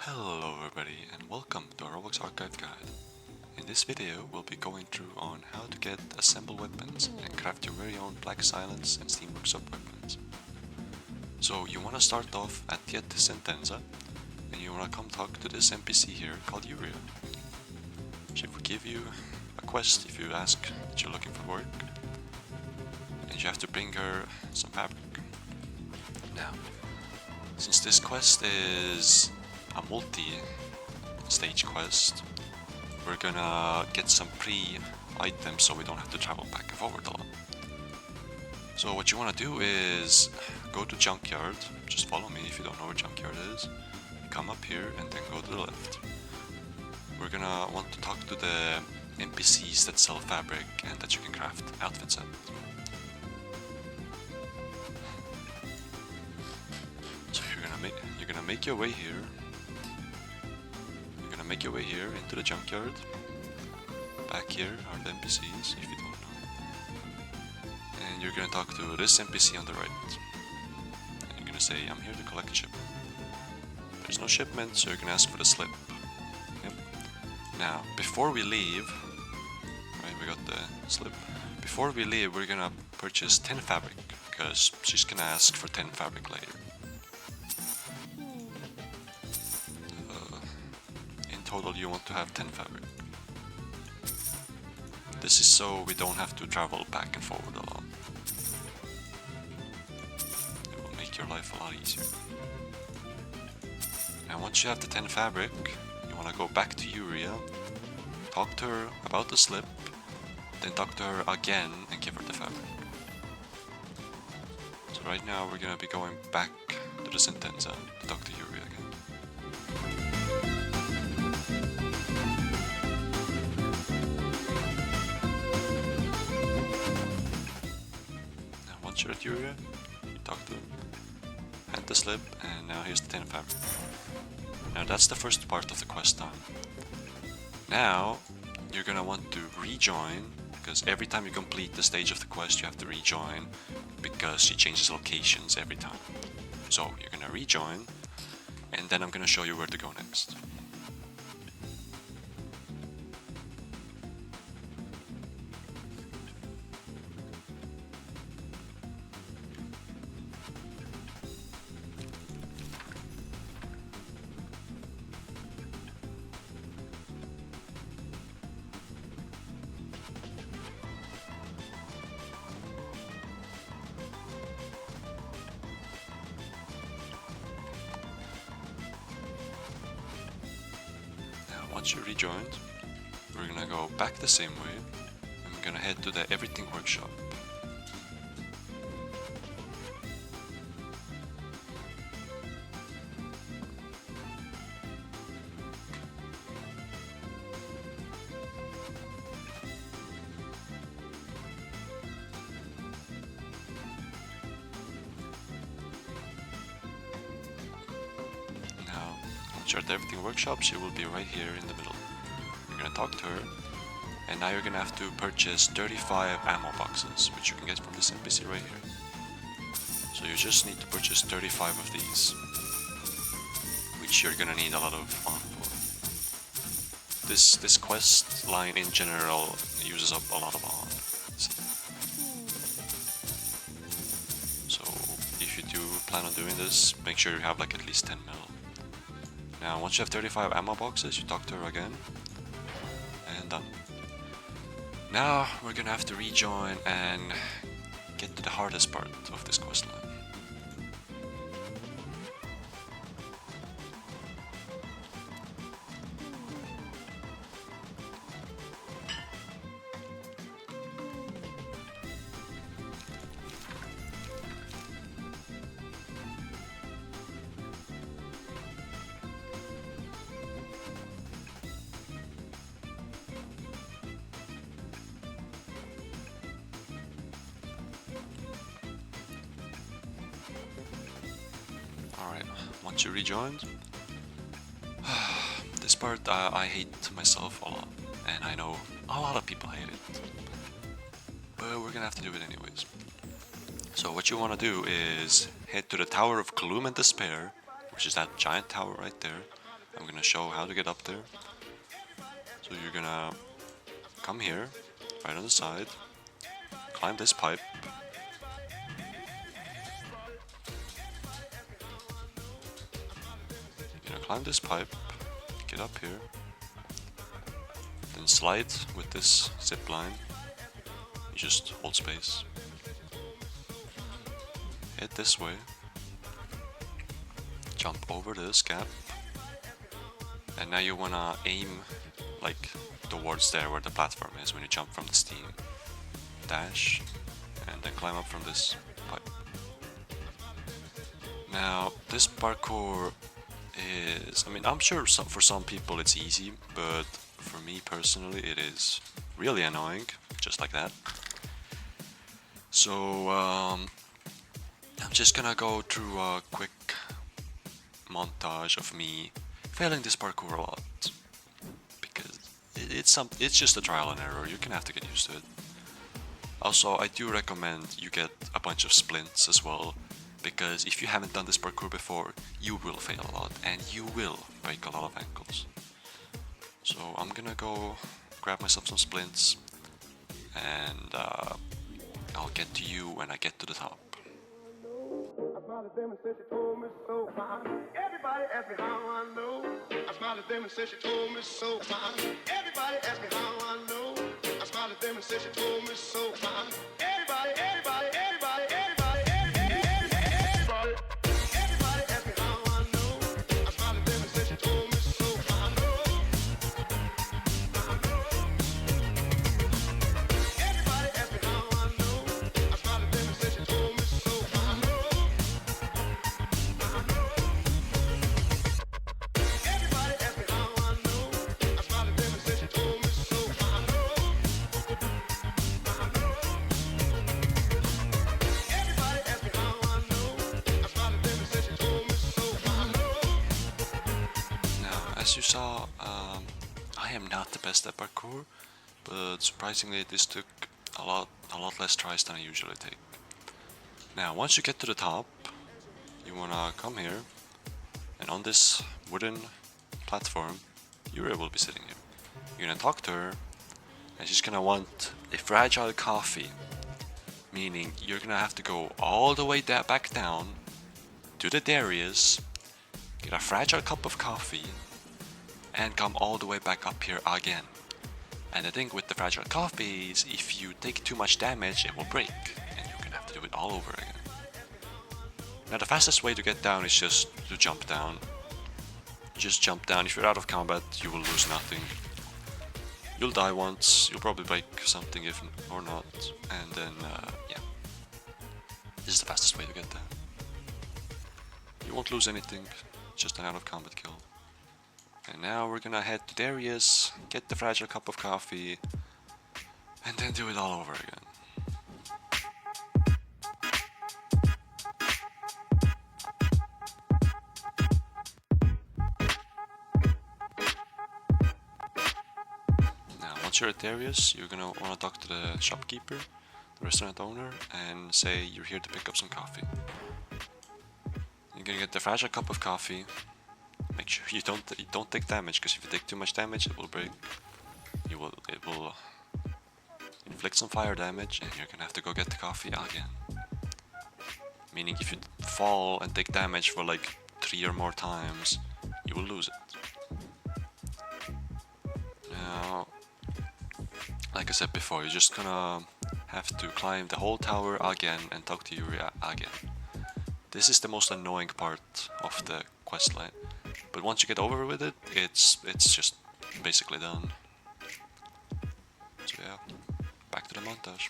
Hello everybody and welcome to our Roblox Archive Guide. In this video we'll be going through on how to get assemble weapons and craft your very own Black Silence and Steam Workshop weapons. So you want to start off at Yet Sentenza and you want to come talk to this NPC here called Yuria. She will give you a quest if you ask that you're looking for work, and you have to bring her some fabric. Now, since this quest is a multi-stage quest, we're gonna get some pre-items so we don't have to travel back and forward a lot. So what you want to do is go to Junkyard, just follow me if you don't know where Junkyard is, come up here and then go to the left. We're gonna want to talk to the NPCs that sell fabric and that you can craft outfits at. So you're gonna make your way here. You're gonna make your way here into the junkyard. Back here are the NPCs, if you don't know. And you're gonna talk to this NPC on the right. And you're gonna say, I'm here to collect a shipment. There's no shipment, so you're gonna ask for the slip. Yep. Now, before we leave, right, we got the slip. Before we leave, we're gonna purchase 10 fabric, because she's gonna ask for 10 fabric later. In total, you want to have 10 fabric. This is so we don't have to travel back and forward a lot. It will make your life a lot easier. And once you have the 10 fabric, you want to go back to Yuria, talk to her about the slip, then talk to her again and give her the fabric. So right now we're gonna be going back to the Sentenza to talk to Yuria again. Once you're at Yuria, you talk to him, hand the slip, and now here's the 10 fabric. Now that's the first part of the quest done. Now you're gonna want to rejoin, because every time you complete the stage of the quest you have to rejoin, because she changes locations every time. So you're gonna rejoin, and then I'm gonna show you where to go next. Once you're rejoined, we're gonna go back the same way, and we're gonna head to the Everything Workshop. Once you're at the Everything Workshop, she will be right here in the middle. You're gonna talk to her, and now you're gonna have to purchase 35 ammo boxes, which you can get from this NPC right here. So you just need to purchase 35 of these, which you're gonna need a lot of ammo for. This quest line in general uses up a lot of ammo. So if you do plan on doing this, make sure you have like at least 10 mil. Now once you have 35 ammo boxes, you talk to her again, and done. Now we're gonna have to rejoin and get to the hardest part of this quest line. Alright, once you rejoined, this part I hate myself a lot, and I know a lot of people hate it, but we're gonna have to do it anyways. So what you want to do is head to the Tower of Gloom and Despair, which is that giant tower right there, I'm gonna show how to get up there. So you're gonna come here, right on the side, climb this pipe. You're gonna climb this pipe, get up here, then slide with this zip line. You just hold space. Head this way. Jump over this gap. And now you wanna aim like towards there where the platform is when you jump from the steam. Dash, and then climb up from this pipe. Now, this parkour is, I mean, I'm sure for some people it's easy, but for me personally it is really annoying, just like that. So, I'm just gonna go through a quick montage of me failing this parkour a lot, because it's just a trial and error. You're gonna have to get used to it. Also, I do recommend you get a bunch of splints as well, because if you haven't done this parkour before, you will fail a lot and you will break a lot of ankles. So I'm gonna go grab myself some splints, and I'll get to you when I get to the top. Everybody ask me how I know. I smiled at them and said she told me so. Everybody ask me how I know. I smiled at them and said she told me so. Everybody ask me how I know. I smiled at them and said she told me so. Everybody ask me how I know. I smiled at them and said she told me so. As you saw, I am not the best at parkour, but surprisingly this took a lot less tries than I usually take. Now, once you get to the top, you wanna come here, and on this wooden platform, Yuria will be sitting here. You're gonna talk to her, and she's gonna want a fragile coffee, meaning you're gonna have to go all the way back down to the Darius, get a fragile cup of coffee, and come all the way back up here again. And the thing with the fragile coffee is if you take too much damage, it will break, and you're gonna have to do it all over again. Now the fastest way to get down is just to jump down. Just jump down. If you're out of combat, you will lose nothing. You'll die once, you'll probably break something if or not, and then yeah. This is the fastest way to get down. You won't lose anything, just an out of combat kill. And now we're gonna head to Darius, get the fragile cup of coffee, and then do it all over again. Now, once you're at Darius, you're gonna wanna talk to the shopkeeper, the restaurant owner, and say you're here to pick up some coffee. You're gonna get the fragile cup of coffee. Make sure you don't take damage, because if you take too much damage, it will break. It will inflict some fire damage, and you're gonna have to go get the coffee again. Meaning, if you fall and take damage for like 3 or more times, you will lose it. Now, like I said before, you're just gonna have to climb the whole tower again and talk to Yuria again. This is the most annoying part of the questline. But once you get over with it, it's just basically done. So yeah, back to the montage.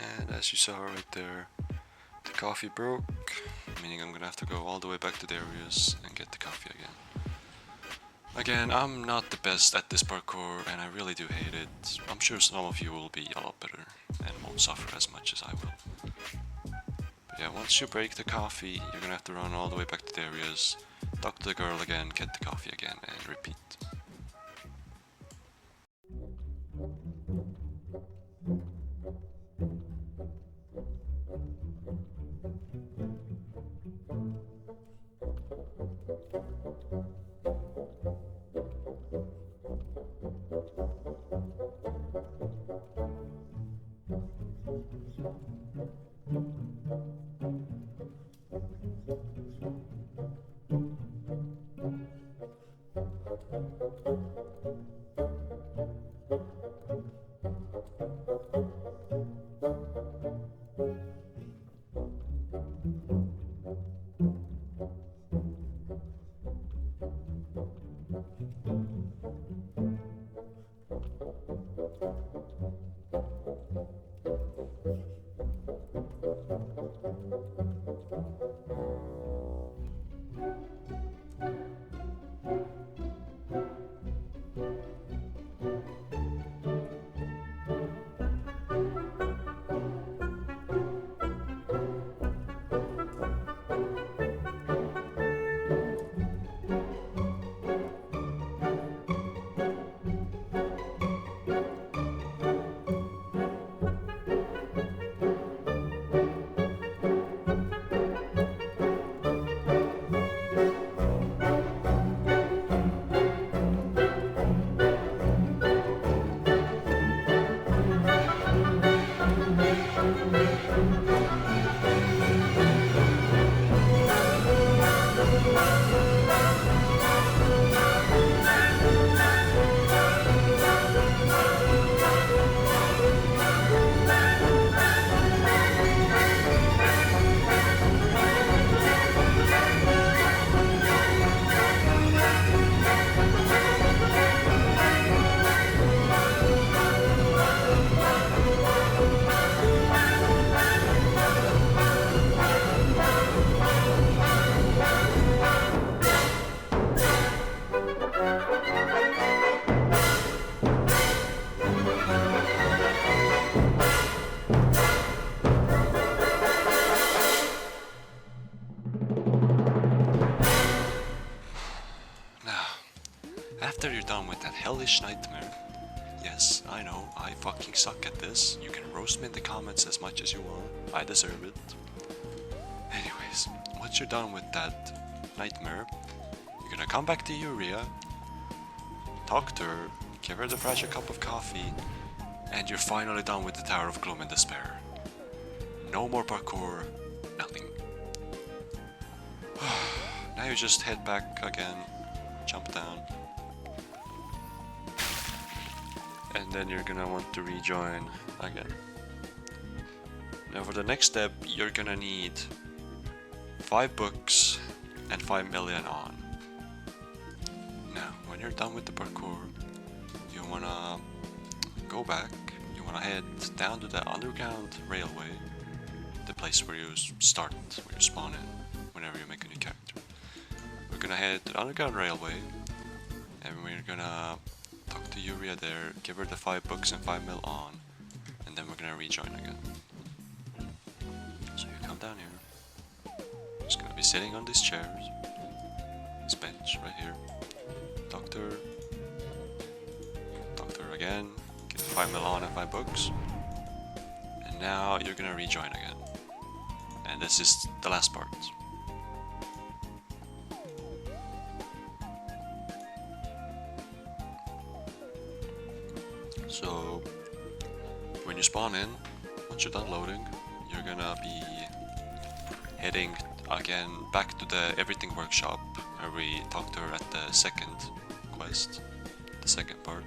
And as you saw right there, the coffee broke, meaning I'm gonna have to go all the way back to Darius and get the coffee again. Again, I'm not the best at this parkour and I really do hate it. I'm sure some of you will be a lot better and won't suffer as much as I will. But yeah, once you break the coffee, you're gonna have to run all the way back to Darius, talk to the girl again, get the coffee again, and repeat. After you're done with that hellish nightmare, yes, I know, I fucking suck at this. You can roast me in the comments as much as you want. I deserve it. Anyways, once you're done with that nightmare, you're gonna come back to Yuria, talk to her, give her the fragile cup of coffee, and you're finally done with the Tower of Gloom and Despair. No more parkour, nothing. Now you just head back again, jump down. And then you're gonna want to rejoin again. Now for the next step, you're gonna need 5 books and 5 million on. Now, when you're done with the parkour, you wanna go back, you wanna head down to the underground railway, the place where you start, where you spawn in, whenever you make a new character. We're gonna head to the underground railway, and we're gonna talk to Yuria there, give her the 5 books and 5 mil on, and then we're gonna rejoin again. So you come down here, just gonna be sitting on these chairs, this bench right here, talk to her again, get 5 mil on and 5 books, and now you're gonna rejoin again. And this is the last part. So, when you spawn in, once you're done loading, you're gonna be heading again back to the everything workshop where we talked to her at the second quest, the second part.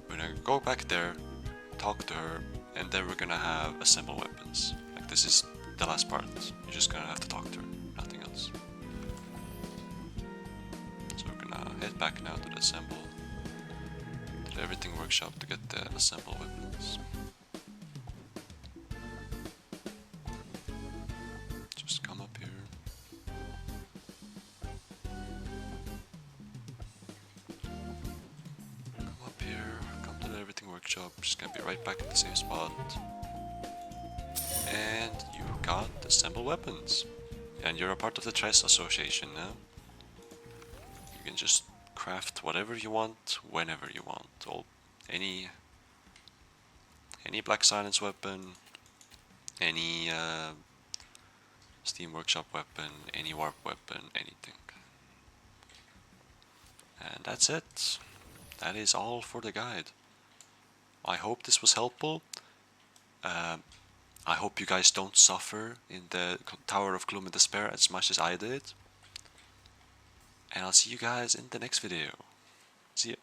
We're gonna go back there, talk to her, and then we're gonna have assemble weapons. Like, this is the last part. You're just gonna have to talk to her, nothing else. So we're gonna head back now to the assemble, to the everything workshop to get the assemble weapons. job. Just gonna be right back in the same spot. And you got assemble weapons. And you're a part of the Tress Association now. You can just craft whatever you want, whenever you want. Any Black Silence weapon, any Steam Workshop weapon, any warp weapon, anything. And that's it. That is all for the guide. I hope this was helpful. I hope you guys don't suffer in the Tower of Gloom and Despair as much as I did. And I'll see you guys in the next video. See ya.